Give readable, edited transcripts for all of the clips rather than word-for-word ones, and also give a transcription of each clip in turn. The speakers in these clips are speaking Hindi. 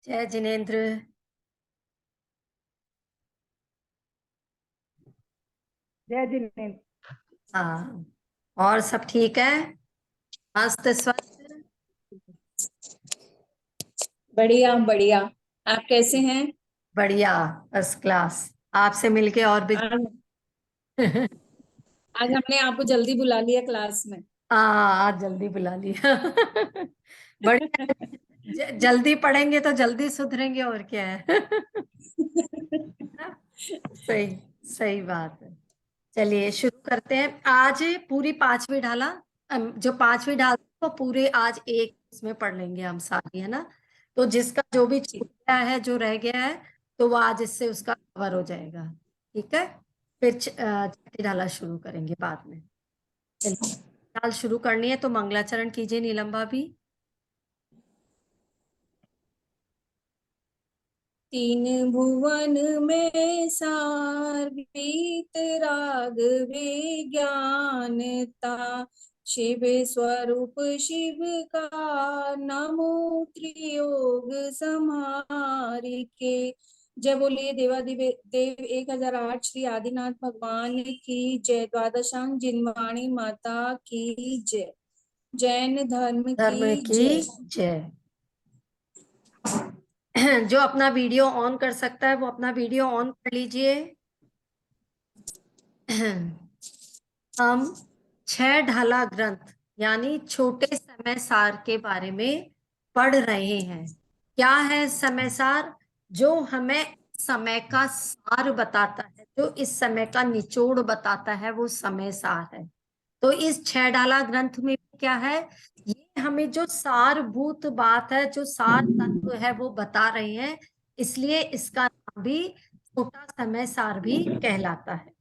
जय जिनेन्द्र। जय जिनेन्द्र। हाँ, और सब ठीक है? मस्त स्वस्थ। बढ़िया बढ़िया। आप कैसे हैं? बढ़िया, फर्स्ट क्लास। आपसे मिलके और भी आज आज हमने आपको जल्दी बुला लिया क्लास में। हाँ, आज जल्दी बुला लिया। बढ़िया। जल्दी पढ़ेंगे तो जल्दी सुधरेंगे, और क्या है। सही सही बात है। चलिए शुरू करते हैं। आज पूरी पांचवी ढाला, जो पांचवी ढाल वो पूरे आज एक इसमें पढ़ लेंगे हम सारी, है ना। तो जिसका जो भी छूट गया है, जो रह गया है, तो वो आज इससे उसका कवर हो जाएगा। ठीक है, फिर छठी ढाला शुरू करेंगे बाद में। चलिए, ढाल शुरू करनी है तो मंगलाचरण कीजिए नीलम भाभी। तीन भुवन में सार गीत राग विज्ञानता, शिव स्वरूप शिव का नमो त्रियोग समारिके। जय बोलिए देवादिदेव देव 1008 श्री आदिनाथ भगवान की जय। द्वादशांग जिनवाणी माता की जय। जैन धर्म धर्म की की जय। जय। जो अपना वीडियो ऑन कर सकता है वो अपना वीडियो ऑन कर लीजिए। हम छह ढाला ग्रंथ यानी छोटे समय सार के बारे में पढ़ रहे हैं। क्या है समय सार? जो हमें समय का सार बताता है, जो इस समय का निचोड़ बताता है, वो समय सार है। तो इस छह ढाला ग्रंथ में क्या है? ये हमें जो सारभूत बात है, जो सार तत्व है, वो बता रहे हैं। इसलिए इसका नाम भी छोटा समय सार भी कहलाता है।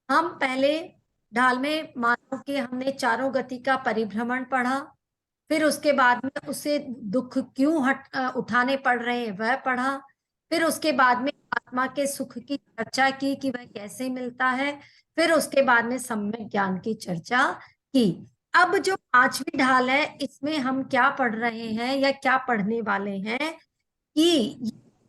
हम पहले ढाल में मानव के हमने चारों गति का परिभ्रमण पढ़ा। फिर उसके बाद में उसे दुख क्यों उठाने पड़ रहे हैं वह पढ़ा। फिर उसके बाद में आत्मा के सुख की चर्चा की कि वह कैसे मिलता है। फिर उसके बाद में सम्यक ज्ञान की चर्चा की। अब जो पांचवी ढाल है, इसमें हम क्या पढ़ रहे हैं या क्या पढ़ने वाले हैं कि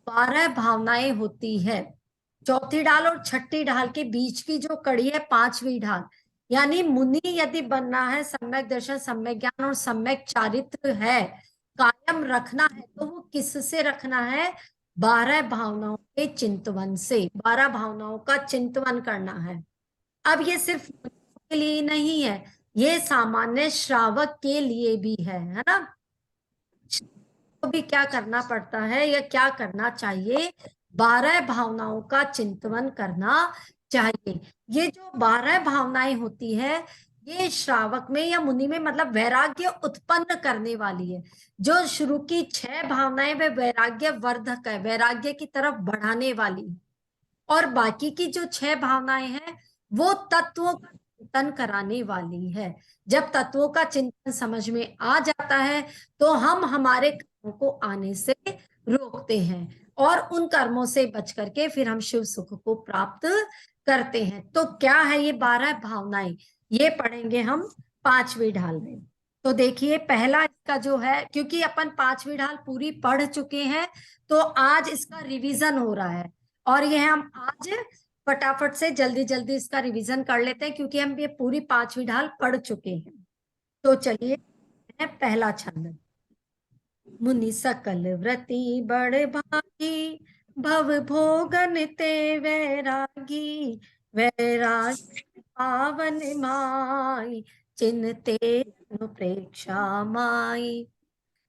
12 भावनाएं होती है। चौथी ढाल और छठी ढाल के बीच की जो कड़ी है पांचवी ढाल, यानी मुनि यदि बनना है, सम्यक दर्शन, सम्यक ज्ञान और सम्यक चारित्र है, कायम रखना है, तो वो किससे रखना है? 12 भावनाओं के चिंतवन से। 12 भावनाओं का चिंतवन करना है। अब ये सिर्फ मुनियों के लिए नहीं है, ये सामान्य श्रावक के लिए भी है ना। तो भी क्या करना पड़ता है या क्या करना चाहिए? 12 भावनाओं का चिंतन करना चाहिए। ये जो 12 भावनाएं होती है, ये श्रावक में या मुनि में मतलब वैराग्य उत्पन्न करने वाली है। जो शुरू की 6 भावनाएं वे वैराग्य वर्धक है, वैराग्य की तरफ बढ़ाने वाली है। और बाकी की जो 6 भावनाएं हैं वो तत्वों का चिंतन कराने वाली है। जब तत्वों का चिंतन समझ में आ जाता है तो हम हमारे कर्मों को आने से रोकते हैं और उन कर्मों से बच करके फिर हम शिव सुख को प्राप्त करते हैं। तो क्या है ये 12 भावनाएं? ये पढ़ेंगे हम पांचवी ढाल में। तो देखिए, पहला इसका जो है, क्योंकि अपन पांचवी ढाल पूरी पढ़ चुके हैं, तो आज इसका रिवीजन हो रहा है। और ये हम आज फटाफट से जल्दी जल्दी इसका रिवीजन कर लेते हैं, क्योंकि हम ये पूरी पांचवी ढाल पढ़ चुके हैं। तो चलिए, पहला छंद। मुनि सकल व्रती बड़ भागी, भव भोगन ते वैरागी, वैरागी पावन माई, चिन्हते प्रेक्षा माई।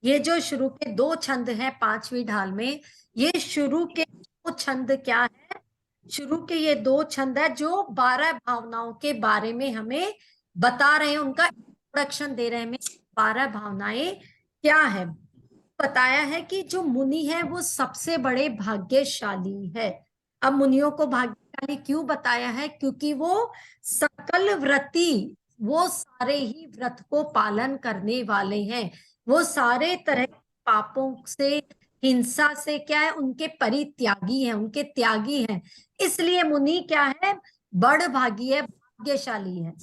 ये जो शुरू के 2 छंद हैं पांचवी ढाल में, ये शुरू के 2 छंद क्या है? शुरू के ये 2 छंद है जो 12 भावनाओं के बारे में हमें बता रहे हैं, उनका इंट्रोडक्शन दे रहे हैं हमें। 12 भावनाएं क्या है? बताया है कि जो मुनि है वो सबसे बड़े भाग्यशाली है। अब मुनियों को भाग्यशाली क्यों बताया है? क्योंकि वो सकल व्रती, वो सारे ही व्रत को पालन करने वाले हैं। वो सारे तरह के पापों से, हिंसा से क्या है, उनके परित्यागी हैं, उनके त्यागी हैं। इसलिए मुनि क्या है? बड़ भागी है, भाग्यशाली है।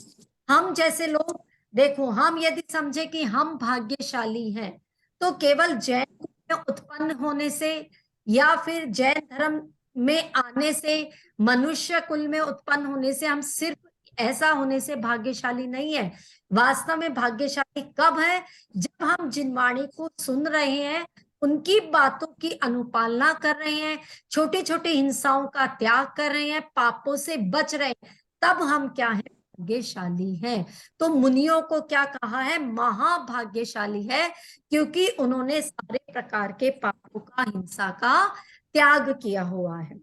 हम जैसे लोग, देखो, हम यदि समझे कि हम भाग्यशाली हैं तो केवल जैन में उत्पन्न होने से या फिर जैन धर्म में आने से, मनुष्य कुल में उत्पन्न होने से हम सिर्फ ऐसा होने से भाग्यशाली नहीं है। वास्तव में भाग्यशाली कब है? जब हम जिन वाणी को सुन रहे हैं, उनकी बातों की अनुपालना कर रहे हैं, छोटी छोटी हिंसाओं का त्याग कर रहे हैं, पापों से बच रहे हैं, तब हम क्या है? भाग्यशाली हैं। तो मुनियों को क्या कहा है? महाभाग्यशाली है, क्योंकि उन्होंने सारे प्रकार के पापों का, हिंसा का त्याग किया हुआ है।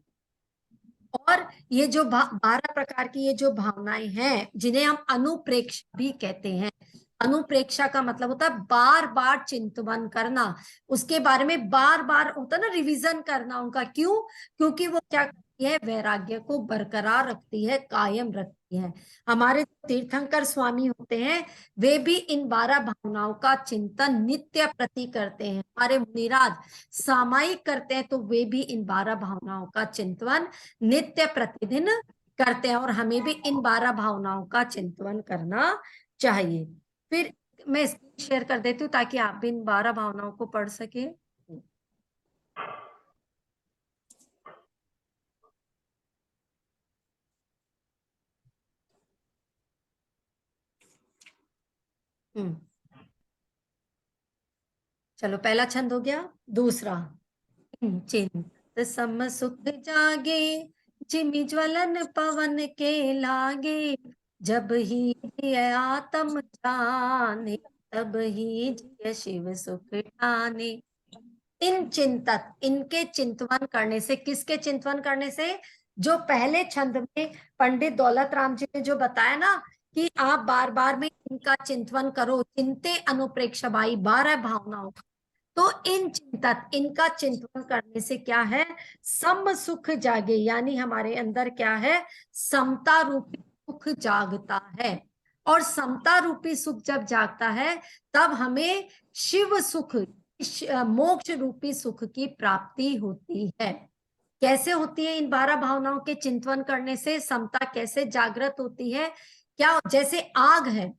और ये जो 12 प्रकार की ये जो भावनाएं हैं, जिन्हें हम अनुप्रेक्षा भी कहते हैं। अनुप्रेक्षा का मतलब होता है बार बार चिंतन करना, उसके बारे में बार बार होता है ना, रिवीजन करना उनका। क्यों? क्योंकि वो क्या करती है? वैराग्य को बरकरार रखती है, कायम रखती है। हमारे तीर्थंकर स्वामी होते हैं, वे भी इन 12 भावनाओं का चिंतन नित्य प्रति करते हैं। हमारे मुनिराज सामायिक करते हैं, तो वे भी इन 12 भावनाओं का चिंतन नित्य प्रतिदिन करते हैं। और हमें भी इन 12 भावनाओं का चिंतन करना चाहिए। फिर मैं स्क्रीन शेयर कर देती हूँ ताकि आप भी इन 12 भावनाओं को पढ़ सके। चलो, पहला छंद हो गया। दूसरा, चिंत सम सुख जागे, जिमि ज्वलन पवन के लागे, जब ही जिय आत्म जाने, तब ही जिय शिव सुख ठाने। इन चिंतत, इनके चिंतवन करने से, किसके चिंतवन करने से? जो पहले छंद में पंडित दौलत राम जी ने जो बताया ना कि आप बार बार में इनका चिंतवन करो, चिंते अनुप्रेक्षा बाई, 12 भावनाओं का। तो इन चिंतत, इनका चिंतन करने से क्या है? सम सुख जागे, यानी हमारे अंदर क्या है? समता रूपी सुख जागता है। और समता रूपी सुख जब जागता है, तब हमें शिव सुख, मोक्ष रूपी सुख की प्राप्ति होती है। कैसे होती है? इन 12 भावनाओं के चिंतन करने से समता कैसे जागृत होती है? क्या, जैसे आग है,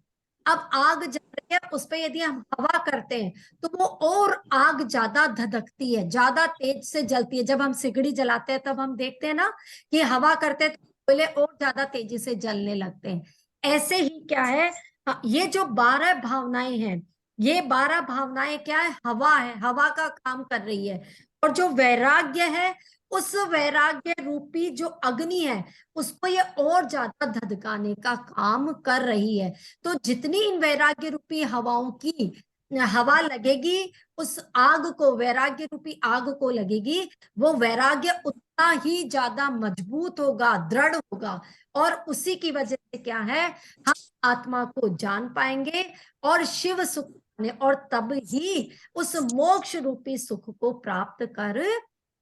अब आग जल रही है, उस पे यदि हम हवा करते हैं तो वो और आग ज्यादा धधकती है, ज्यादा तेज से जलती है। जब हम सिगड़ी जलाते हैं तब हम देखते हैं ना कि हवा करते हैं तो कोयले और ज्यादा तेजी से जलने लगते हैं। ऐसे ही क्या है? हाँ, ये जो 12 भावनाएं हैं, ये 12 भावनाएं क्या है? हवा है, हवा का काम कर रही है। और जो वैराग्य है, उस वैराग्य रूपी जो अग्नि है, उसको ये और ज्यादा धधकाने का काम कर रही है। तो जितनी इन वैराग्य रूपी हवाओं की हवा लगेगी, उस आग को, वैराग्य रूपी आग को लगेगी, वो वैराग्य उतना ही ज्यादा मजबूत होगा, दृढ़ होगा। और उसी की वजह से क्या है? हम आत्मा को जान पाएंगे और शिव सुख, और तब ही उस मोक्ष रूपी सुख को प्राप्त कर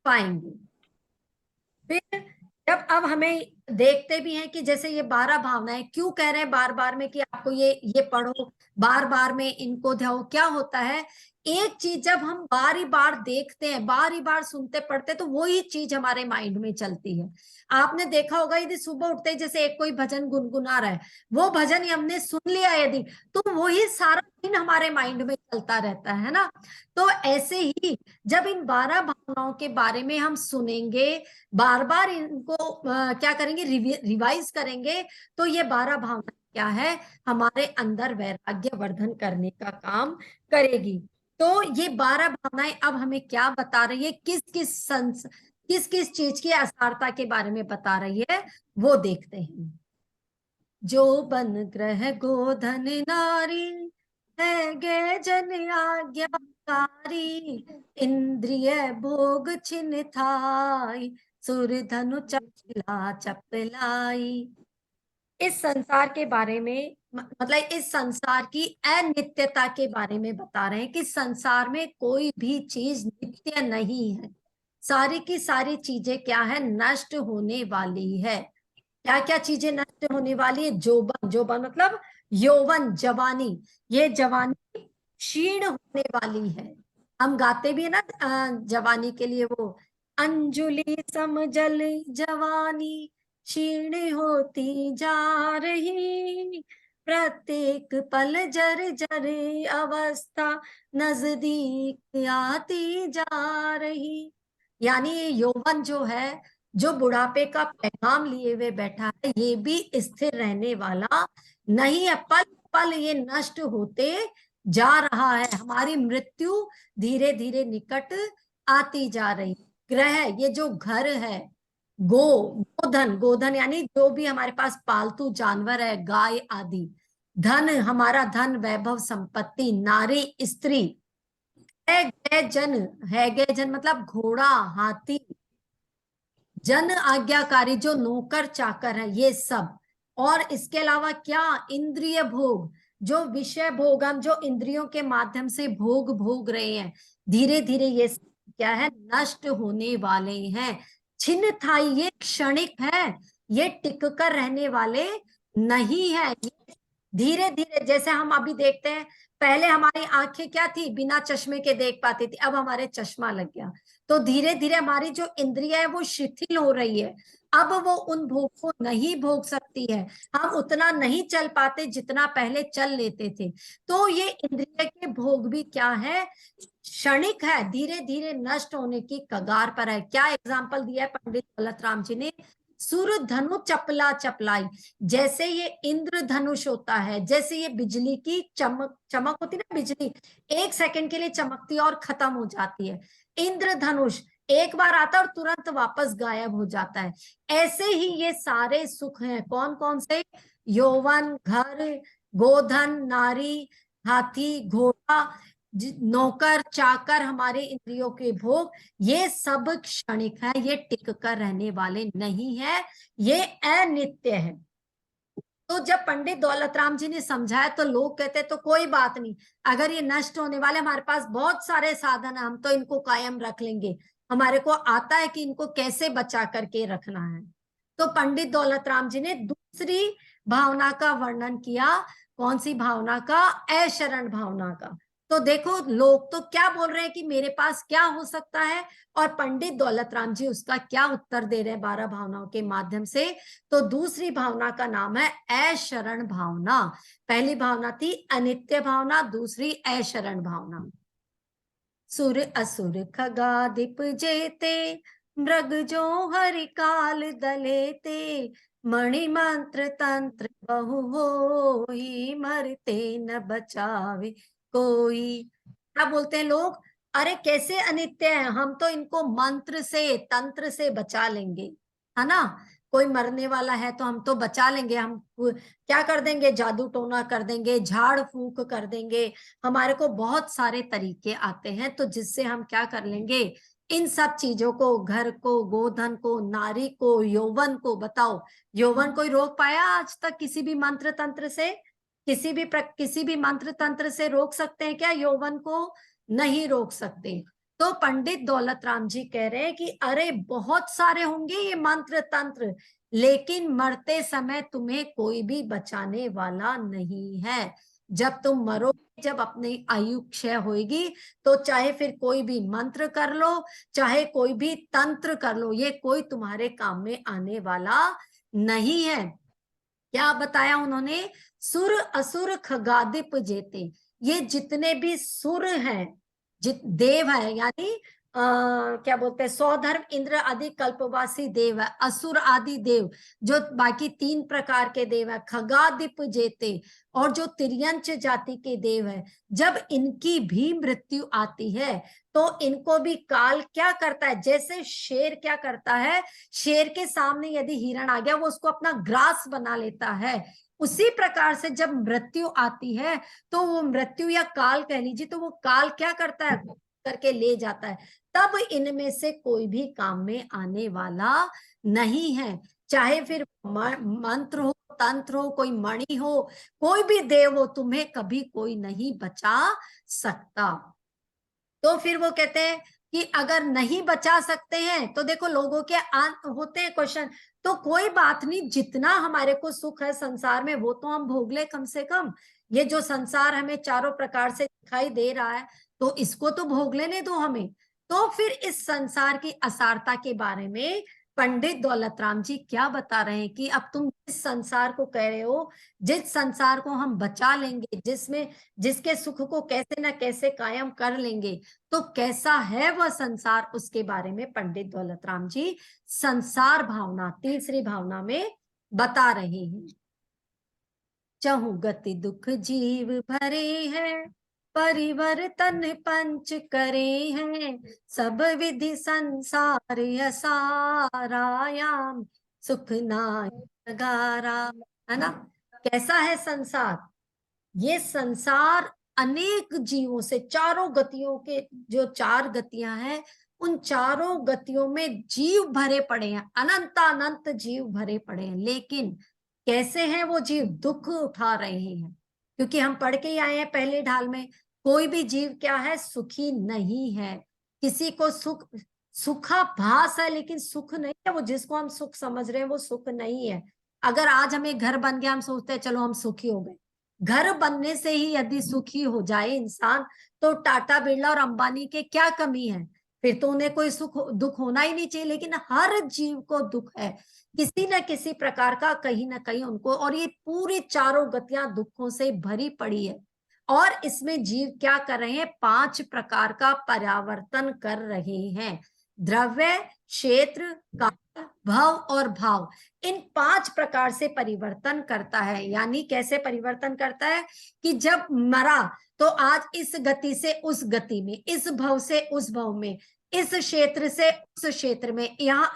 पाएंगे। फिर जब अब हमें देखते भी हैं कि जैसे ये 12 भावनाएं क्यों कह रहे हैं बार बार में कि आपको ये पढ़ो, बार बार में इनको ध्याओ। क्या होता है? एक चीज जब हम बारी बार देखते हैं, बारी बार सुनते पढ़ते, तो वही चीज हमारे माइंड में चलती है। आपने देखा होगा, यदि सुबह उठते ही जैसे एक कोई भजन गुनगुना रहा है, वो भजन ही हमने सुन लिया यदि, तो वही सारा दिन हमारे माइंड में चलता रहता है ना। तो ऐसे ही जब इन 12 भावनाओं के बारे में हम सुनेंगे, बार बार इनको क्या करेंगे? रिवाइज करेंगे, तो ये 12 भावना क्या है? हमारे अंदर वैराग्य वर्धन करने का काम करेगी। तो ये 12 भावनाएं अब हमें क्या बता रही है? किस किस चीज की असारता के बारे में बता रही है, वो देखते हैं। जो बन ग्रह गोधन नारी, है गे जन आज्ञाकारी, इंद्रिय भोग छिन थाई, सुर धनु चपला चपलाई। इस संसार के बारे में, मतलब इस संसार की अनित्यता के बारे में बता रहे हैं कि संसार में कोई भी चीज नित्य नहीं है। सारी की सारी चीजें क्या है? नष्ट होने वाली है। क्या क्या चीजें नष्ट होने वाली है? जोबन, जोबन मतलब यौवन, जवानी। ये जवानी क्षीण होने वाली है। हम गाते भी है ना जवानी के लिए, वो अंजुलि समजल जवानी, क्षीण होती जा रही, प्रत्येक पल जर जर अवस्था नजदीक आती जा रही। यानी ये यौवन जो है, जो बुढ़ापे का पैगाम लिए हुए बैठा है, ये भी स्थिर रहने वाला नहीं है। पल पल ये नष्ट होते जा रहा है। हमारी मृत्यु धीरे धीरे निकट आती जा रही। ग्रह, ये जो घर है, गोधन, गोधन यानी जो भी हमारे पास पालतू जानवर है, गाय आदि। धन, हमारा धन, वैभव, संपत्ति, नारी, स्त्री। है गए जन, है गए जन मतलब घोड़ा, हाथी, जन आज्ञाकारी जो नौकर चाकर है, ये सब। और इसके अलावा क्या, इंद्रिय भोग, जो विषय भोग, हम जो इंद्रियों के माध्यम से भोग भोग रहे हैं, धीरे धीरे ये सब क्या है, नष्ट होने वाले हैं। छिन्न थाई, ये क्षणिक है, ये टिक कर रहने वाले नहीं है। धीरे धीरे, जैसे हम अभी देखते हैं, पहले हमारी आंखें क्या थी, बिना चश्मे के देख पाती थी, अब हमारे चश्मा लग गया। तो धीरे धीरे हमारी जो इंद्रिया है वो शिथिल हो रही है। अब वो उन भोग को नहीं भोग सकती है। हम उतना नहीं चल पाते जितना पहले चल लेते थे। तो ये इंद्रिय के भोग भी क्या है, क्षणिक है, धीरे धीरे नष्ट होने की कगार पर है। क्या एग्जाम्पल दिया है पंडित दौलतराम जी ने, सुर धनु चपला चपलाई। जैसे ये इंद्रधनुष होता है, जैसे ये बिजली की चमक चमक होती है ना, बिजली 1 सेकंड के लिए चमकती है और खत्म हो जाती है। इंद्रधनुष एक बार आता है और तुरंत वापस गायब हो जाता है। ऐसे ही ये सारे सुख हैं, कौन कौन से, यौवन, घर, गोधन, नारी, हाथी, घोड़ा, नौकर चाकर, हमारे इंद्रियों के भोग, ये सब क्षणिक है, ये टिक कर रहने वाले नहीं है, ये अनित्य है। तो जब पंडित दौलतराम जी ने समझाया तो लोग कहते तो कोई बात नहीं, अगर ये नष्ट होने वाले, हमारे पास बहुत सारे साधन है, हम तो इनको कायम रख लेंगे, हमारे को आता है कि इनको कैसे बचा करके रखना है। तो पंडित दौलतराम जी ने दूसरी भावना का वर्णन किया। कौन सी भावना का, अशरण भावना का। तो देखो लोग तो क्या बोल रहे हैं कि मेरे पास क्या हो सकता है, और पंडित दौलतराम जी उसका क्या उत्तर दे रहे हैं 12 भावनाओं के माध्यम से। तो दूसरी भावना का नाम है अशरण भावना। पहली भावना थी अनित्य भावना, दूसरी अशरण भावना। सुर असुर खगाधिप जेते, मृग जो हरि काल दलेते, मणि मंत्र तंत्र बहु होई, मरते न बचावे कोई। क्या बोलते हैं लोग, अरे कैसे अनित्य है, हम तो इनको मंत्र से तंत्र से बचा लेंगे, है ना। कोई मरने वाला है तो हम तो बचा लेंगे, हम क्या कर देंगे, जादू टोना कर देंगे, झाड़ फूक कर देंगे, हमारे को बहुत सारे तरीके आते हैं, तो जिससे हम क्या कर लेंगे, इन सब चीजों को, घर को, गोधन को, नारी को, यौवन को। बताओ, यौवन कोई रोक पाया आज तक किसी भी मंत्र तंत्र से, किसी भी मंत्र तंत्र से रोक सकते हैं क्या यौवन को, नहीं रोक सकते। तो पंडित दौलतराम जी कह रहे हैं कि अरे बहुत सारे होंगे ये मंत्र तंत्र, लेकिन मरते समय तुम्हें कोई भी बचाने वाला नहीं है। जब तुम मरोगे, जब अपनी आयु क्षय होगी, तो चाहे फिर कोई भी मंत्र कर लो, चाहे कोई भी तंत्र कर लो, ये कोई तुम्हारे काम में आने वाला नहीं है। क्या बताया उन्होंने, सुर असुर खगादिप जेते, ये जितने भी सुर हैं, देव है, यानी क्या बोलते हैं, सौधर्म, इंद्र आदि कल्पवासी देव है, असुर आदि देव, जो बाकी 3 प्रकार के देव है, खगादिप जेते, और जो तिर्यंच जाति के देव है, जब इनकी भी मृत्यु आती है तो इनको भी काल क्या करता है, जैसे शेर क्या करता है, शेर के सामने यदि हिरण आ गया, वो उसको अपना ग्रास बना लेता है, उसी प्रकार से जब मृत्यु आती है तो वो मृत्यु या काल कह लीजिए, तो वो काल क्या करता है, करके ले जाता है। तब इनमें से कोई भी काम में आने वाला नहीं है, चाहे फिर मंत्र हो, तंत्र हो, कोई मणि हो, कोई भी देव हो, तुम्हें कभी कोई नहीं बचा सकता। तो फिर वो कहते हैं कि अगर नहीं बचा सकते हैं तो देखो लोगों के होते हैं क्वेश्चन, तो कोई बात नहीं, जितना हमारे को सुख है संसार में वो तो हम भोग ले कम से कम। ये जो संसार हमें चारों प्रकार से दिखाई दे रहा है, तो इसको तो भोग लेने दो हमें। तो फिर इस संसार की असारता के बारे में पंडित दौलत राम जी क्या बता रहे हैं कि अब तुम जिस संसार को कह रहे हो, जिस संसार को हम बचा लेंगे, जिसमें जिसके सुख को कैसे न कैसे कायम कर लेंगे, तो कैसा है वह संसार, उसके बारे में पंडित दौलत राम जी संसार भावना, तीसरी भावना में बता रहे हैं। चहु गति दुख जीव भरे हैं, परिवर्तन पंच करे हैं, सब विधि संसार यसारायाम, सुख नाय नगारा। है ना? कैसा है संसार? ये संसार अनेक जीवों से, चारों गतियों के जो चार गतियां हैं, उन चारों गतियों में जीव भरे पड़े हैं, अनंत अनंत जीव भरे पड़े हैं। लेकिन कैसे हैं वो जीव? दुख उठा रहे हैं। क्योंकि हम पढ़ के ही आए हैं पहले ढाल में, कोई भी जीव क्या है? सुखी नहीं है। किसी को सुख सुखाभास है, लेकिन सुख नहीं है। वो जिसको हम सुख समझ रहे हैं वो सुख नहीं है। अगर आज हमें घर बन गया, हम सोचते हैं चलो हम सुखी हो गए। घर बनने से ही यदि सुखी हो जाए इंसान, तो टाटा बिरला और अंबानी के क्या कमी है? फिर तो उन्हें कोई सुख दुख होना ही नहीं चाहिए। लेकिन हर जीव को दुख है, किसी न किसी प्रकार का, कहीं ना कहीं उनको। और ये पूरी चारों गतियां दुखों से भरी पड़ी है। और इसमें जीव क्या कर रहे हैं? 5 प्रकार का परिवर्तन कर रहे हैं। द्रव्य, क्षेत्र, काल, भव और भाव, इन 5 प्रकार से परिवर्तन करता है। यानी कैसे परिवर्तन करता है? कि जब मरा तो आज इस गति से उस गति में, इस भव से उस भव में, इस क्षेत्र से उस क्षेत्र में। यहाँ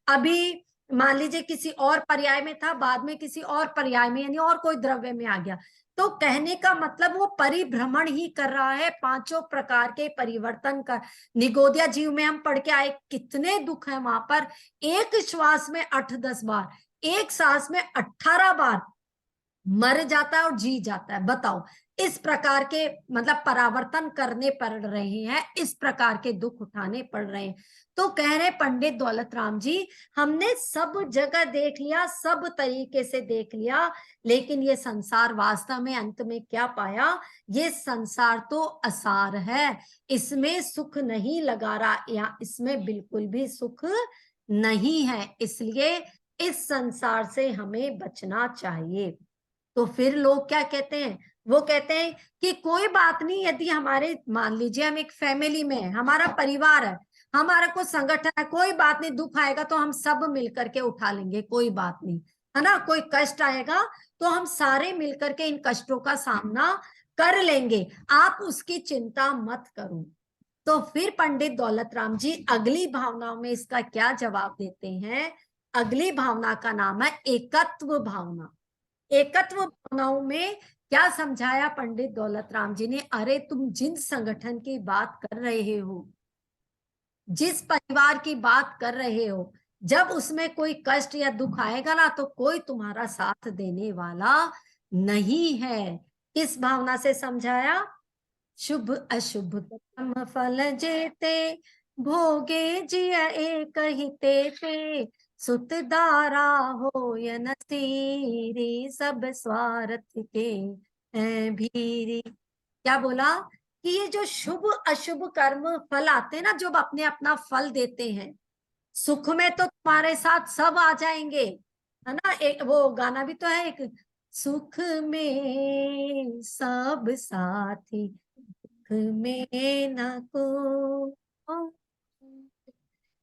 अभी मान लीजिए किसी और पर्याय में था, बाद में किसी और पर्याय में, यानी और कोई द्रव्य में आ गया। तो कहने का मतलब वो परिभ्रमण ही कर रहा है, 5 प्रकार के परिवर्तन कर। निगोदिया जीव में हम पढ़ के आए, कितने दुख है वहां पर। एक श्वास में 8-10 बार, एक सांस में 18 बार मर जाता है और जी जाता है। बताओ, इस प्रकार के मतलब परावर्तन करने पड़ रहे हैं, इस प्रकार के दुख उठाने पड़ रहे हैं। तो कह रहे पंडित दौलत राम जी, हमने सब जगह देख लिया, सब तरीके से देख लिया, लेकिन ये संसार वास्तव में अंत में क्या पाया? ये संसार तो असार है, इसमें सुख नहीं लगा रहा, या इसमें बिल्कुल भी सुख नहीं है। इसलिए इस संसार से हमें बचना चाहिए। तो फिर लोग क्या कहते हैं? वो कहते हैं कि कोई बात नहीं, यदि हमारे, मान लीजिए हम एक फैमिली में है, हमारा परिवार है, हमारा कोई संगठन है, कोई बात नहीं, दुख आएगा तो हम सब मिलकर के उठा लेंगे, कोई बात नहीं, है ना? कोई कष्ट आएगा तो हम सारे मिलकर के इन कष्टों का सामना कर लेंगे, आप उसकी चिंता मत करो। तो फिर पंडित दौलत राम जी अगली भावनाओं में इसका क्या जवाब देते हैं? अगली भावना का नाम है एकत्व भावना। एकत्व भावनाओं में क्या समझाया पंडित दौलत राम जी ने? अरे तुम जिन संगठन की बात कर रहे हो, जिस परिवार की बात कर रहे हो, जब उसमें कोई कष्ट या दुख आएगा ना, तो कोई तुम्हारा साथ देने वाला नहीं है। किस भावना से समझाया? शुभ अशुभ कर्म फल जेते, भोगे जिय एक ही तेते, सुत दारा हो या नसीरी, सब स्वार्थ के हैं भीरी। क्या बोला? कि ये जो शुभ अशुभ कर्म फल आते हैं ना, जो अपने अपना फल देते हैं, सुख में तो तुम्हारे साथ सब आ जाएंगे, है ना? एक वो गाना भी तो है एक, सुख में सब साथी, दुख में न को।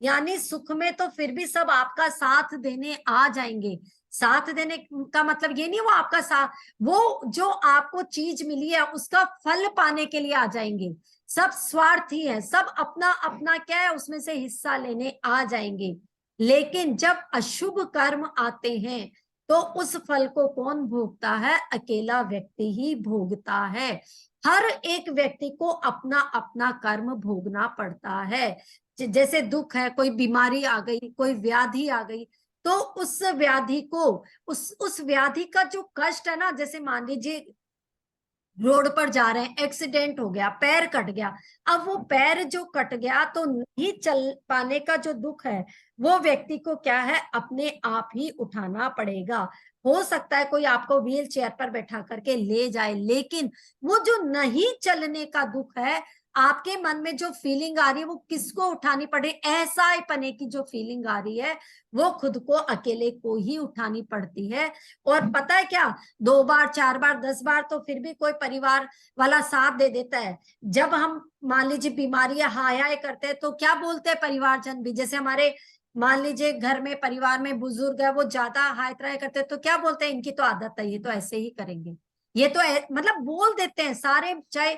यानी सुख में तो फिर भी सब आपका साथ देने आ जाएंगे। साथ देने का मतलब ये नहीं वो आपका साथ, वो जो आपको चीज मिली है उसका फल पाने के लिए आ जाएंगे। सब स्वार्थी है, सब अपना अपना क्या है उसमें से हिस्सा लेने आ जाएंगे। लेकिन जब अशुभ कर्म आते हैं तो उस फल को कौन भोगता है? अकेला व्यक्ति ही भोगता है। हर एक व्यक्ति को अपना अपना कर्म भोगना पड़ता है। जैसे दुख है, कोई बीमारी आ गई, कोई व्याधि आ गई, तो उस व्याधि को, उस व्याधि का जो कष्ट है ना, जैसे मान लीजिए रोड पर जा रहे हैं, एक्सीडेंट हो गया, पैर कट गया, अब वो पैर जो कट गया तो नहीं चल पाने का जो दुख है, वो व्यक्ति को क्या है? अपने आप ही उठाना पड़ेगा। हो सकता है कोई आपको व्हील चेयर पर बैठा करके ले जाए, लेकिन वो जो नहीं चलने का दुख है, आपके मन में जो फीलिंग आ रही है वो किसको उठानी पड़े, ऐसा ही पने की जो फीलिंग आ रही है वो खुद को अकेले को ही उठानी पड़ती है। और पता है क्या, 2 बार 4 बार 10 बार तो फिर भी कोई परिवार वाला साथ दे देता है। जब हम मान लीजिए बीमारियां हाय हाय करते हैं तो क्या बोलते हैं परिवारजन भी, जैसे हमारे मान लीजिए घर में परिवार में बुजुर्ग है, वो ज्यादा हाय त्राय करते हैं तो क्या बोलते हैं, इनकी तो आदत है, ये तो ऐसे ही करेंगे, ये तो मतलब बोल देते हैं सारे, चाहे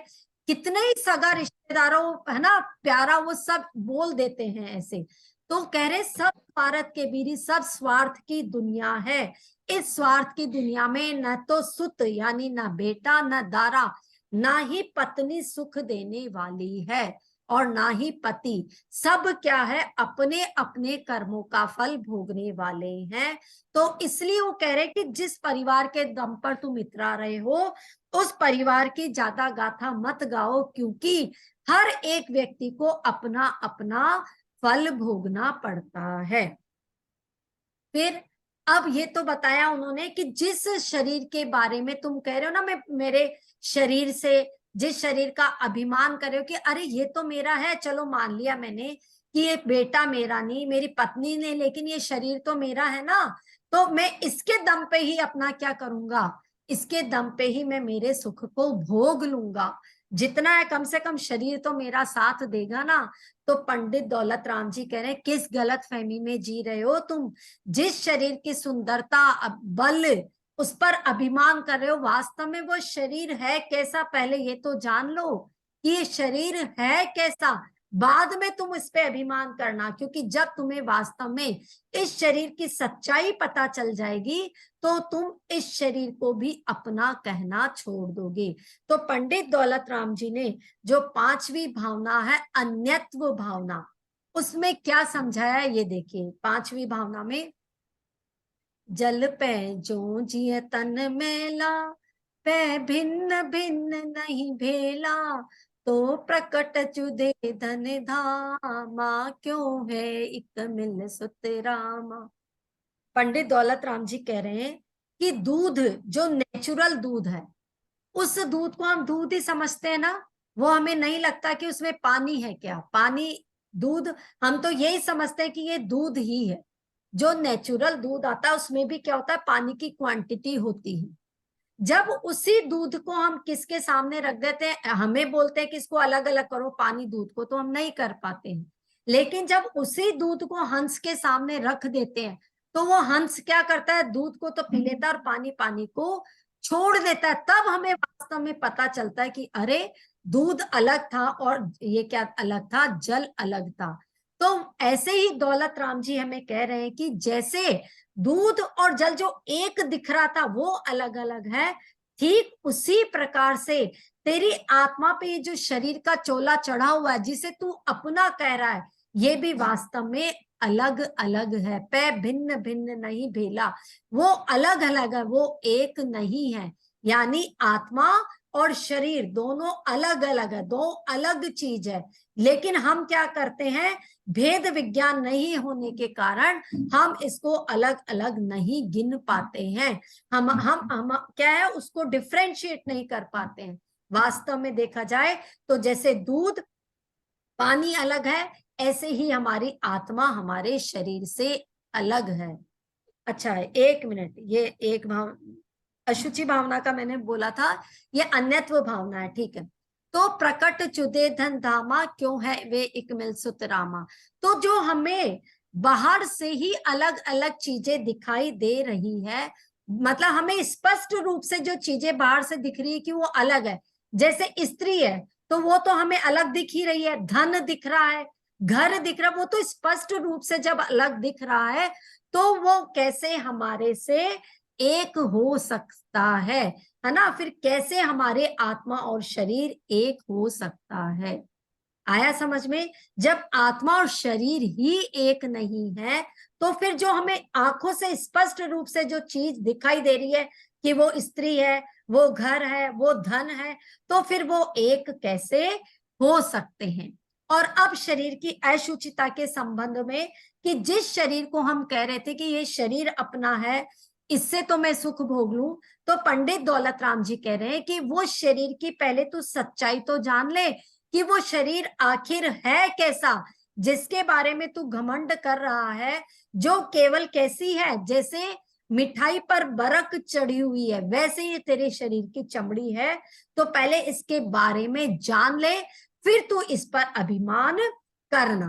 कितने ही सगा रिश्तेदारों है ना प्यारा, वो सब बोल देते हैं ऐसे। तो कह रहे सब स्वार्थ के बीरी, सब स्वार्थ की दुनिया है। इस स्वार्थ की दुनिया में न तो सुत यानी न बेटा न दारा, ना ही पत्नी सुख देने वाली है और ना ही पति, सब क्या है अपने अपने कर्मों का फल भोगने वाले हैं। तो इसलिए वो कह रहे कि जिस परिवार के दम पर तुम इतरा रहे हो उस परिवार की ज्यादा गाथा मत गाओ, क्योंकि हर एक व्यक्ति को अपना अपना फल भोगना पड़ता है। फिर अब ये तो बताया उन्होंने कि जिस शरीर के बारे में तुम कह रहे हो ना, मैं मेरे शरीर से, जिस शरीर का अभिमान कर रहे हो कि अरे ये तो मेरा है, चलो मान लिया मैंने कि ये बेटा मेरा नहीं, मेरी पत्नी ने, लेकिन ये शरीर तो मेरा है ना, तो मैं इसके दम पे ही अपना क्या करूंगा, इसके दम पे ही मैं मेरे सुख को भोग लूंगा, जितना है कम से कम शरीर तो मेरा साथ देगा ना। तो पंडित दौलत राम जी कह रहे हैं किस गलत फहमी में जी रहे हो तुम, जिस शरीर की सुंदरता बल उस पर अभिमान कर रहे हो, वास्तव में वो शरीर है कैसा पहले ये तो जान लो कि ये शरीर है कैसा, बाद में तुम इस पे अभिमान करना, क्योंकि जब तुम्हें वास्तव में इस शरीर की सच्चाई पता चल जाएगी तो तुम इस शरीर को भी अपना कहना छोड़ दोगे। तो पंडित दौलत राम जी ने जो 5वीं भावना है अन्यत्व भावना, उसमें क्या समझाया ये देखिए। 5वीं भावना में जल पै जो जिय तन मैला, पै भिन्न भिन्न नहीं भेला, तो प्रकट चुदे धन धामा, क्यों है इक मिल सुत रामा। पंडित दौलत राम जी कह रहे हैं कि दूध जो नेचुरल दूध है, उस दूध को हम दूध ही समझते हैं ना, वो हमें नहीं लगता कि उसमें पानी है, क्या पानी दूध, हम तो यही समझते हैं कि ये दूध ही है। जो नेचुरल दूध आता है उसमें भी क्या होता है, पानी की क्वांटिटी होती है। जब उसी दूध को हम किसके सामने रख देते हैं, हमें बोलते हैं कि इसको अलग अलग करो पानी दूध को, तो हम नहीं कर पाते हैं, लेकिन जब उसी दूध को हंस के सामने रख देते हैं तो वो हंस क्या करता है, दूध को तो पी लेता है और पानी पानी को छोड़ देता है। तब हमें वास्तव में पता चलता है कि अरे दूध अलग था और ये क्या अलग था, जल अलग था। तो ऐसे ही दौलत राम जी हमें कह रहे हैं कि जैसे दूध और जल जो एक दिख रहा था वो अलग अलग है, ठीक उसी प्रकार से तेरी आत्मा पे ये जो शरीर का चोला चढ़ा हुआ है जिसे तू अपना कह रहा है, ये भी वास्तव में अलग अलग है। पै भिन्न भिन्न नहीं भेला, वो अलग अलग है, वो एक नहीं है। यानी आत्मा और शरीर दोनों अलग अलग है, दो अलग चीज है। लेकिन हम क्या करते हैं, भेद विज्ञान नहीं होने के कारण हम इसको अलग अलग नहीं गिन पाते हैं, हम क्या है उसको डिफरेंशिएट नहीं कर पाते हैं। वास्तव में देखा जाए तो जैसे दूध पानी अलग है, ऐसे ही हमारी आत्मा हमारे शरीर से अलग है। अच्छा है, 1 मिनट, ये एक अशुचि भावना का मैंने बोला था, ये अन्यत्व भावना है, ठीक है। तो प्रकट चुदे धन धामा, क्यों है वे इक मिल सुत रामा। तो जो हमें बाहर से ही अलग अलग चीजें दिखाई दे रही है, मतलब हमें स्पष्ट रूप से जो चीजें बाहर से दिख रही है कि वो अलग है, जैसे स्त्री है तो वो तो हमें अलग दिख ही रही है, धन दिख रहा है, घर दिख रहा है, वो तो स्पष्ट रूप से जब अलग दिख रहा है तो वो कैसे हमारे से एक हो सकता है ना। फिर कैसे हमारे आत्मा और शरीर एक हो सकता है, आया समझ में। जब आत्मा और शरीर ही एक नहीं है तो फिर जो हमें आंखों से स्पष्ट रूप से जो चीज दिखाई दे रही है कि वो स्त्री है, वो घर है, वो धन है, तो फिर वो एक कैसे हो सकते हैं। और अब शरीर की अशुचिता के संबंध में कि जिस शरीर को हम कह रहे थे कि ये शरीर अपना है, इससे तो मैं सुख भोग लूं। तो पंडित दौलत राम जी कह रहे हैं कि वो शरीर की पहले तू सच्चाई तो जान ले कि वो शरीर आखिर है कैसा, जिसके बारे में तू घमंड कर रहा है, जो केवल कैसी है, जैसे मिठाई पर बरक चढ़ी हुई है वैसे ही तेरे शरीर की चमड़ी है। तो पहले इसके बारे में जान ले, फिर तू इस पर अभिमान करना।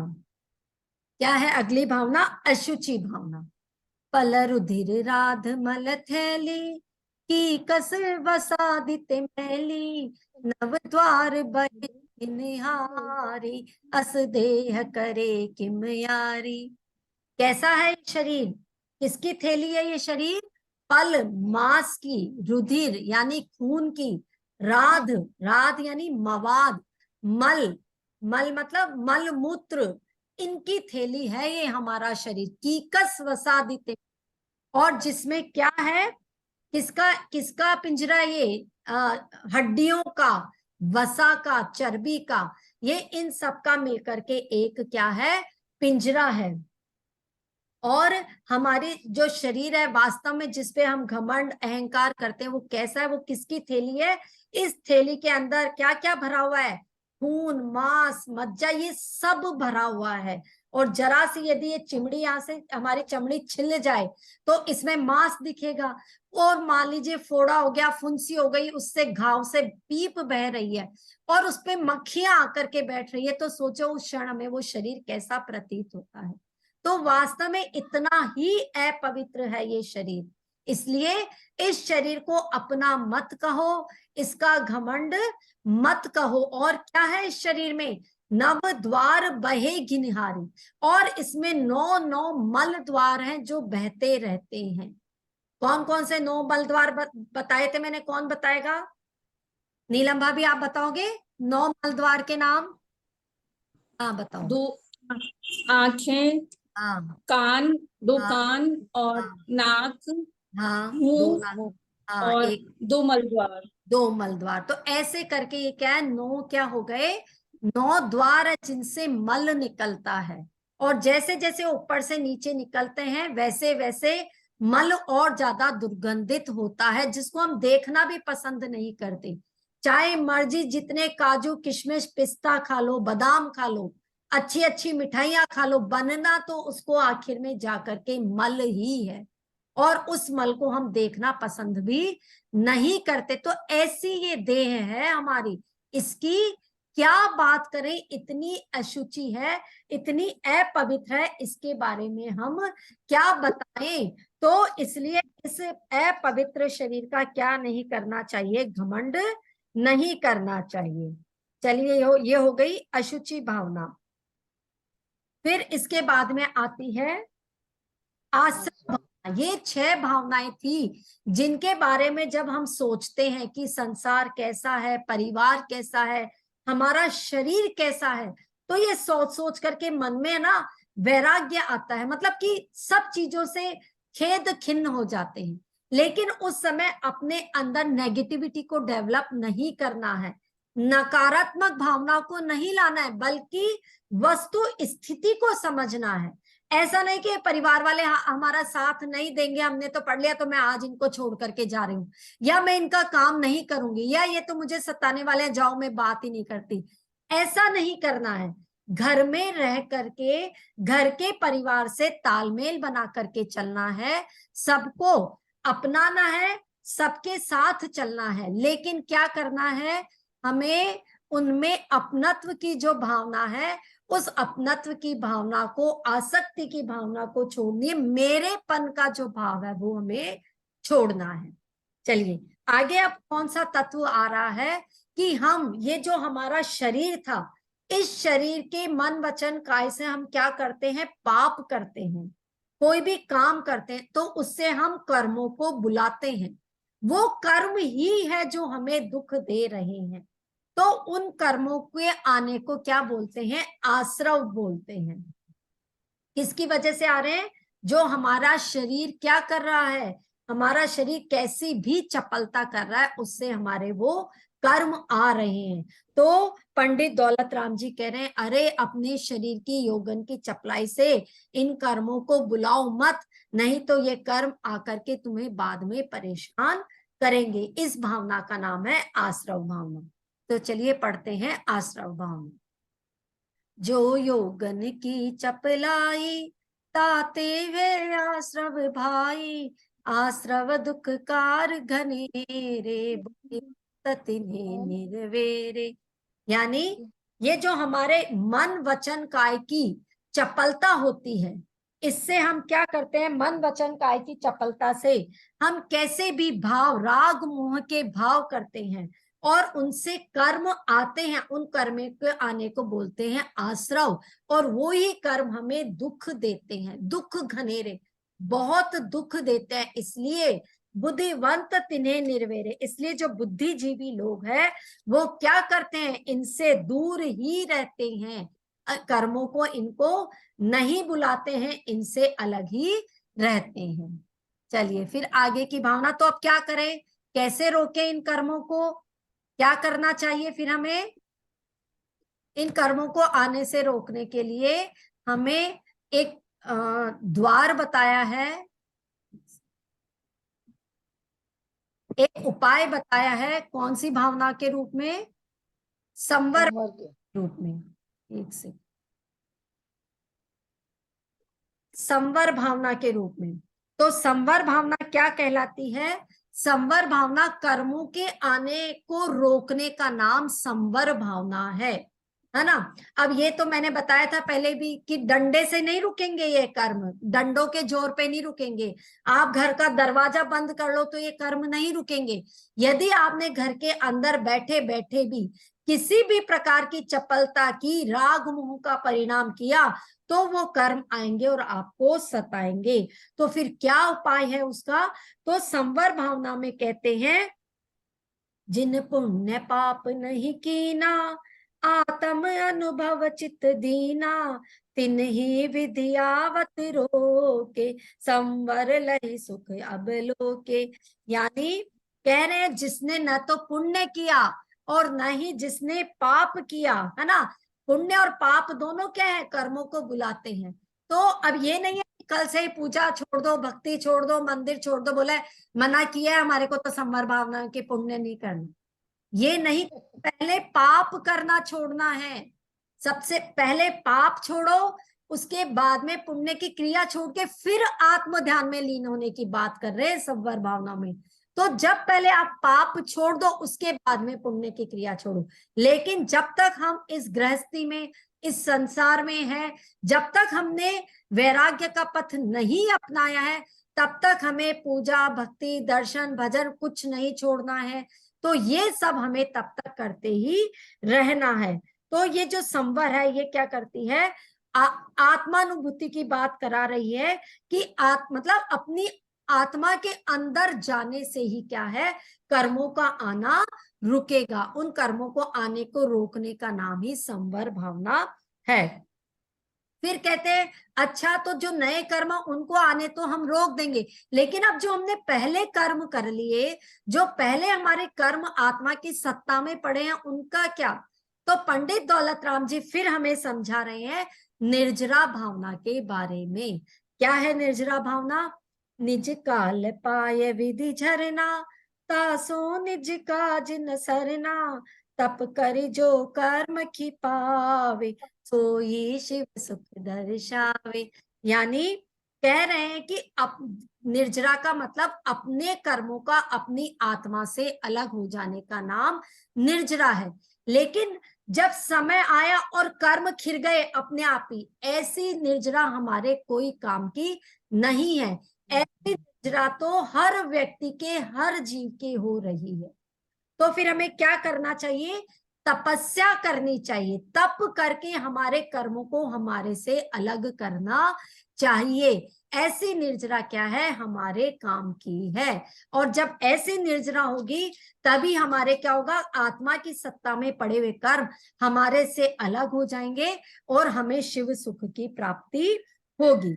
क्या है अगली भावना? अशुचि भावना। पल रुधिर राध मल थैली, की कस वसादित मैली, नव द्वार बहे निहारी, अस देह करे किम यारी। कैसा है ये शरीर? किसकी थैली है ये शरीर? पल मांस की, रुधिर यानी खून की, राध, राध यानी मवाद, मल, मल मतलब मल मूत्र, इनकी थैली है ये हमारा शरीर। कीकस वसादित, और जिसमें क्या है? किसका किसका पिंजरा ये? हड्डियों का, वसा का, चर्बी का, ये इन सब का मिलकर के एक क्या है? पिंजरा है। और हमारी जो शरीर है वास्तव में जिसपे हम घमंड अहंकार करते हैं, वो कैसा है? वो किसकी थैली है? इस थैली के अंदर क्या क्या भरा हुआ है? खून, मांस, मज्जा, ये सब भरा हुआ है। और जरा सी यदि ये चिमड़ी, यहाँ से हमारी चमड़ी छिल जाए तो इसमें मांस दिखेगा। और मान लीजिए फोड़ा हो गया, फुंसी हो गई, उससे घाव से पीप बह रही है और उस पे मक्खियां आकर के बैठ रही है, तो सोचो उस क्षण में वो शरीर कैसा प्रतीत होता है। तो वास्तव में इतना ही अपवित्र है ये शरीर। इसलिए इस शरीर को अपना मत कहो, इसका घमंड मत कहो। और क्या है इस शरीर में? नव द्वार बहे गिनहारी, और इसमें 9 मल द्वार हैं जो बहते रहते हैं। कौन कौन से 9 मल द्वार बताए थे मैंने? कौन बताएगा? नीलम भाभी आप बताओगे 9 मल द्वार के नाम? हाँ बताओ। दो आंखें, हाँ कान, दो हाँ कान और हाँ नाक, हाँ, दो मुंह नाक, हाँ और एक, 2 मलद्वार। 2 मल द्वार। तो ऐसे करके ये क्या है? 9 क्या हो गए? 9 द्वार है जिनसे मल निकलता है। और जैसे जैसे ऊपर से नीचे निकलते हैं वैसे वैसे मल और ज्यादा दुर्गंधित होता है, जिसको हम देखना भी पसंद नहीं करते। चाहे मर्जी जितने काजू किशमिश पिस्ता खा लो, बादाम खा लो, अच्छी अच्छी मिठाइयां खा लो, बनना तो उसको आखिर में जाकर के मल ही है। और उस मल को हम देखना पसंद भी नहीं करते। तो ऐसी ये देह है हमारी, इसकी क्या बात करें? इतनी अशुचि है, इतनी अपवित्र है, इसके बारे में हम क्या बताएं? तो इसलिए इस अपवित्र शरीर का क्या नहीं करना चाहिए? घमंड नहीं करना चाहिए। चलिए ये हो गई अशुचि भावना। फिर इसके बाद में आती है आश्रम भावना। ये 6 भावनाएं थी जिनके बारे में जब हम सोचते हैं कि संसार कैसा है, परिवार कैसा है, हमारा शरीर कैसा है, तो ये सोच सोच करके मन में ना वैराग्य आता है। मतलब कि सब चीजों से खेद खिन्न हो जाते हैं। लेकिन उस समय अपने अंदर नेगेटिविटी को डेवलप नहीं करना है, नकारात्मक भावना को नहीं लाना है, बल्कि वस्तु स्थिति को समझना है। ऐसा नहीं कि परिवार वाले हमारा साथ नहीं देंगे, हमने तो पढ़ लिया तो मैं आज इनको छोड़ करके जा रही हूँ, या मैं इनका काम नहीं करूंगी, या ये तो मुझे सताने वाले हैं, जाओ मैं बात ही नहीं करती। ऐसा नहीं करना है। घर में रह करके घर के परिवार से तालमेल बना करके चलना है, सबको अपनाना है, सबके साथ चलना है। लेकिन क्या करना है? हमें उनमें अपनत्व की जो भावना है, उस अपनत्व की भावना को, आसक्ति की भावना को छोड़नी है। मेरेपन का जो भाव है वो हमें छोड़ना है। चलिए आगे अब कौन सा तत्व आ रहा है कि हम ये जो हमारा शरीर था, इस शरीर के मन वचन काय से हम क्या करते हैं? पाप करते हैं। कोई भी काम करते हैं तो उससे हम कर्मों को बुलाते हैं। वो कर्म ही है जो हमें दुख दे रहे हैं। तो उन कर्मों के आने को क्या बोलते हैं? आश्रव बोलते हैं। किसकी वजह से आ रहे हैं? जो हमारा शरीर क्या कर रहा है, हमारा शरीर कैसी भी चपलता कर रहा है, उससे हमारे वो कर्म आ रहे हैं। तो पंडित दौलत राम जी कह रहे हैं, अरे अपने शरीर की यौवन की चपलाई से इन कर्मों को बुलाओ मत, नहीं तो ये कर्म आकर के तुम्हें बाद में परेशान करेंगे। इस भावना का नाम है आश्रव भावना। तो चलिए पढ़ते हैं आश्रव भावना। जो यौवन की चपलाई ताते वे आश्रव भाई, आश्रव दुख कार घनेरे तिन्हें निर्वेरे। यानी ये जो हमारे मन वचन काय की चपलता होती है, इससे हम क्या करते हैं, मन वचन काय की चपलता से हम कैसे भी भाव, राग मोह के भाव करते हैं और उनसे कर्म आते हैं, उन कर्म के आने को बोलते हैं आश्रव। और वो ही कर्म हमें दुख देते हैं, दुख घनेरे, बहुत दुख देते हैं। इसलिए बुद्धिवंत तिन्हें निर्वेरे, इसलिए जो बुद्धिजीवी लोग हैं वो क्या करते हैं, इनसे दूर ही रहते हैं, कर्मों को इनको नहीं बुलाते हैं, इनसे अलग ही रहते हैं। चलिए फिर आगे की भावना। तो अब क्या करें, कैसे रोकें इन कर्मों को, क्या करना चाहिए फिर हमें? इन कर्मों को आने से रोकने के लिए हमें एक द्वार बताया है, एक उपाय बताया है। कौन सी भावना के रूप में? संवर के रूप में। एक से संवर भावना के रूप में। तो संवर भावना क्या कहलाती है? संवर भावना कर्मों के आने को रोकने का नाम संवर भावना है ना। अब ये तो मैंने बताया था पहले भी कि डंडे से नहीं रुकेंगे ये कर्म, डंडों के जोर पे नहीं रुकेंगे। आप घर का दरवाजा बंद कर लो तो ये कर्म नहीं रुकेंगे। यदि आपने घर के अंदर बैठे बैठे भी किसी भी प्रकार की चपलता की, राग मोह का परिणाम किया, तो वो कर्म आएंगे और आपको सताएंगे। तो फिर क्या उपाय है उसका? तो संवर भावना में कहते हैं, जिन पुण्य पाप नहीं कीना, आत्म अनुभव चित दीना, तिन्ही विद्यावत रोके, संवर लहि सुख अब लोके। यानी कह रहे हैं, जिसने न तो पुण्य किया और न ही जिसने पाप किया, है ना। पुण्य और पाप दोनों क्या है, कर्मों को बुलाते हैं। तो अब ये नहीं है कि कल से ही पूजा छोड़ दो, भक्ति छोड़ दो, मंदिर छोड़ दो, बोले मना किया है हमारे को तो संवर भावना के पुण्य नहीं करना, ये नहीं। पहले पाप करना छोड़ना है, सबसे पहले पाप छोड़ो, उसके बाद में पुण्य की क्रिया छोड़ के फिर आत्म ध्यान में लीन होने की बात कर रहे हैं संवर भावना में। तो जब पहले आप पाप छोड़ दो, उसके बाद में पुण्य की क्रिया छोड़ो। लेकिन जब तक हम इस गृहस्थी में, इस संसार में है, जब तक हमने वैराग्य का पथ नहीं अपनाया है, तब तक हमें पूजा, भक्ति, दर्शन, भजन कुछ नहीं छोड़ना है। तो ये सब हमें तब तक करते ही रहना है। तो ये जो संवर है ये क्या करती है, आत्मानुभूति की बात करा रही है कि मतलब अपनी आत्मा के अंदर जाने से ही क्या है, कर्मों का आना रुकेगा। उन कर्मों को आने को रोकने का नाम ही संवर भावना है। फिर कहते हैं, अच्छा तो जो नए कर्म उनको आने तो हम रोक देंगे, लेकिन अब जो हमने पहले कर्म कर लिए, जो पहले हमारे कर्म आत्मा की सत्ता में पड़े हैं, उनका क्या? तो पंडित दौलत राम जी फिर हमें समझा रहे हैं निर्जरा भावना के बारे में। क्या है निर्जरा भावना? निज काल पाए विधि झरना, तासो निज काज न सरना, तप करि जो कर्म की पावे, सोई शिव सुख दर्शावे। यानी कह रहे हैं कि निर्जरा का मतलब अपने कर्मों का अपनी आत्मा से अलग हो जाने का नाम निर्जरा है। लेकिन जब समय आया और कर्म खिर गए अपने आप ही, ऐसी निर्जरा हमारे कोई काम की नहीं है। ऐसी निर्जरा तो हर व्यक्ति के, हर जीव के हो रही है। तो फिर हमें क्या करना चाहिए? तपस्या करनी चाहिए, तप करके हमारे कर्मों को हमारे से अलग करना चाहिए। ऐसी निर्जरा क्या है, हमारे काम की है। और जब ऐसी निर्जरा होगी तभी हमारे क्या होगा, आत्मा की सत्ता में पड़े हुए कर्म हमारे से अलग हो जाएंगे और हमें शिव सुख की प्राप्ति होगी।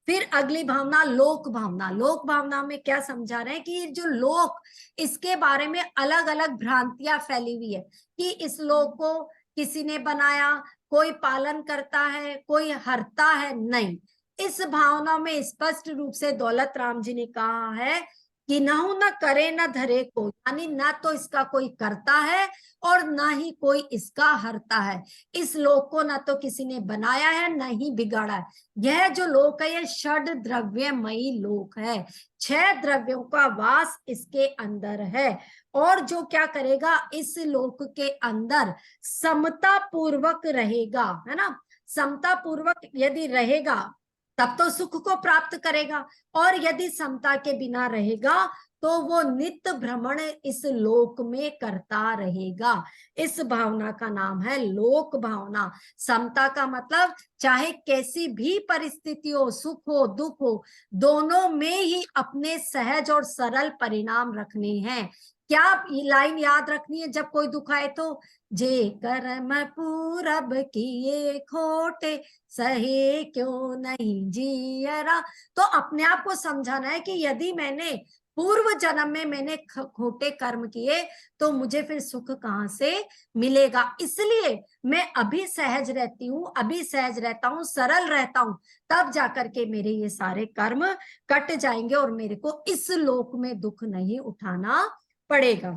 फिर अगली भावना लोक भावना। लोक भावना में क्या समझा रहे हैं कि ये जो लोक, इसके बारे में अलग अलग भ्रांतियां फैली हुई है कि इस लोक को किसी ने बनाया, कोई पालन करता है, कोई हरता है, नहीं। इस भावना में स्पष्ट रूप से दौलत राम जी ने कहा है कि नहु न करे न धरे को, यानी ना तो इसका कोई करता है और ना ही कोई इसका हरता है। इस लोक को ना तो किसी ने बनाया है, ना ही बिगाड़ा है। यह जो लोक है, यह षड द्रव्यमयी लोक है। 6 द्रव्यों का वास इसके अंदर है। और जो क्या करेगा, इस लोक के अंदर समता पूर्वक रहेगा, है ना। समता पूर्वक यदि रहेगा तब तो सुख को प्राप्त करेगा, और यदि समता के बिना रहेगा तो वो नित्य भ्रमण इस लोक में करता रहेगा। इस भावना का नाम है लोक भावना। समता का मतलब चाहे कैसी भी परिस्थिति हो, सुख हो दुख हो, दोनों में ही अपने सहज और सरल परिणाम रखने हैं। क्या लाइन याद रखनी है जब कोई दुख आए तो, जे कर्म पूरब किए खोटे, सहे क्यों नहीं जियरा। तो अपने आप को समझाना है कि यदि मैंने पूर्व जन्म में मैंने खोटे कर्म किए तो मुझे फिर सुख कहाँ से मिलेगा। इसलिए मैं अभी सहज रहती हूँ, अभी सहज रहता हूँ, सरल रहता हूँ, तब जाकर के मेरे ये सारे कर्म कट जाएंगे और मेरे को इस लोक में दुख नहीं उठाना पड़ेगा।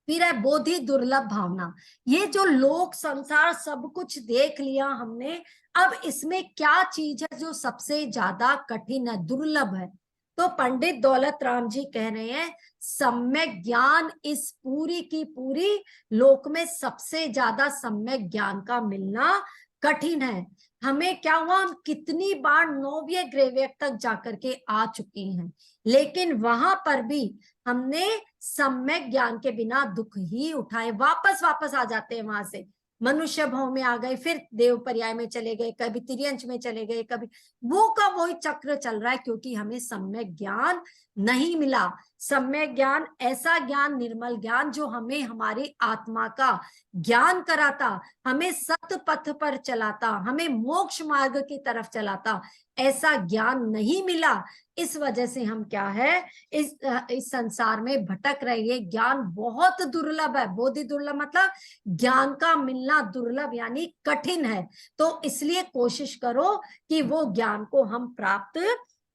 फिर है बोधि दुर्लभ भावना। ये जो लोक संसार सब कुछ देख लिया हमने, अब इसमें क्या चीज है जो सबसे ज्यादा कठिन है, दुर्लभ है। तो पंडित दौलत राम जी कह रहे हैं सम्यक ज्ञान इस पूरी की पूरी लोक में सबसे ज्यादा सम्यक ज्ञान का मिलना कठिन है। हमें क्या हुआ, हम कितनी बार 9वें ग्रह तक जाकर के आ चुके हैं, लेकिन वहां पर भी हमने सम्यक ज्ञान के बिना दुख ही उठाए, वापस आ जाते हैं वहां से। मनुष्य भाव में आ गए, फिर देव पर्याय में चले गए, कभी तिर्यंच में चले गए, कभी वो का वही चक्र चल रहा है, क्योंकि हमें सम्यक ज्ञान नहीं मिला। सम्यक ज्ञान, ऐसा ज्ञान, निर्मल ज्ञान जो हमें हमारी आत्मा का ज्ञान कराता, हमें सत्य पथ पर चलाता, हमें मोक्ष मार्ग की तरफ चलाता, ऐसा ज्ञान नहीं मिला। इस वजह से हम क्या है, इस संसार में भटक रहे हैं। ज्ञान बहुत दुर्लभ है। बोधि दुर्लभ मतलब ज्ञान का मिलना दुर्लभ यानी कठिन है। तो इसलिए कोशिश करो कि वो ज्ञान को हम प्राप्त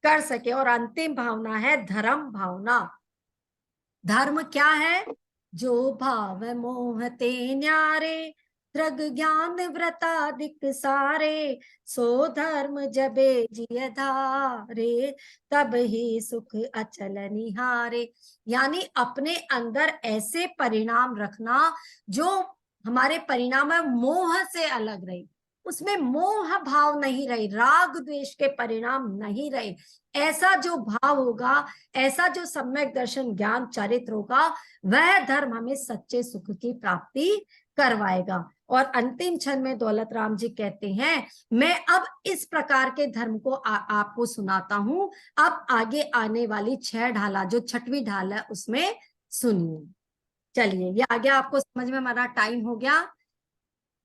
कर सके। और अंतिम भावना है धर्म भावना। धर्म क्या है, जो भाव मोह ते न्यारे, दृग ज्ञान व्रतादिक सारे, सो धर्म जबे जिय धारे, तब ही सुख अचल निहारे। यानी अपने अंदर ऐसे परिणाम रखना जो हमारे परिणाम है मोह से अलग रहे, उसमें मोह भाव नहीं रहे, राग द्वेष के परिणाम नहीं रहे। ऐसा जो भाव होगा, ऐसा जो सम्यक दर्शन ज्ञान चरित्र होगा, वह धर्म हमें सच्चे सुख की प्राप्ति करवाएगा। और अंतिम क्षण में दौलत राम जी कहते हैं, मैं अब इस प्रकार के धर्म को आपको सुनाता हूं। अब आगे आने वाली 6 ढाला, जो 6वीं ढाल है, उसमें सुनिए। चलिए, ये आ गया आपको समझ में, हमारा टाइम हो गया।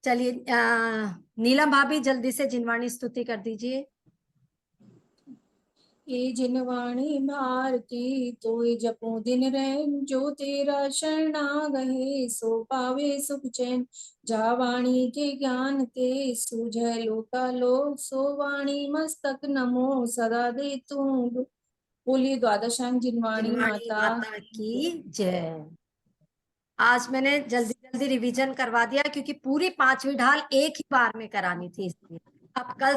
चलिए, नीलम भाभी जल्दी से जिनवाणी स्तुति कर दीजिए। ये जिनवाणी भारती तोय जपो दिन रैन, जो तेरा शरणा गहे सो पावे सुख चैन। जा वाणी के ज्ञान के सूझे लोका लोक, सो वाणी मस्तक नमो सदा दे तू। बोलिए द्वादशांग जिनवाणी माता की जय। आज मैंने जल्दी जल्दी रिवीजन करवा दिया क्योंकि पूरी 5वीं ढाल एक ही बार में करानी थी, इसलिए अब कल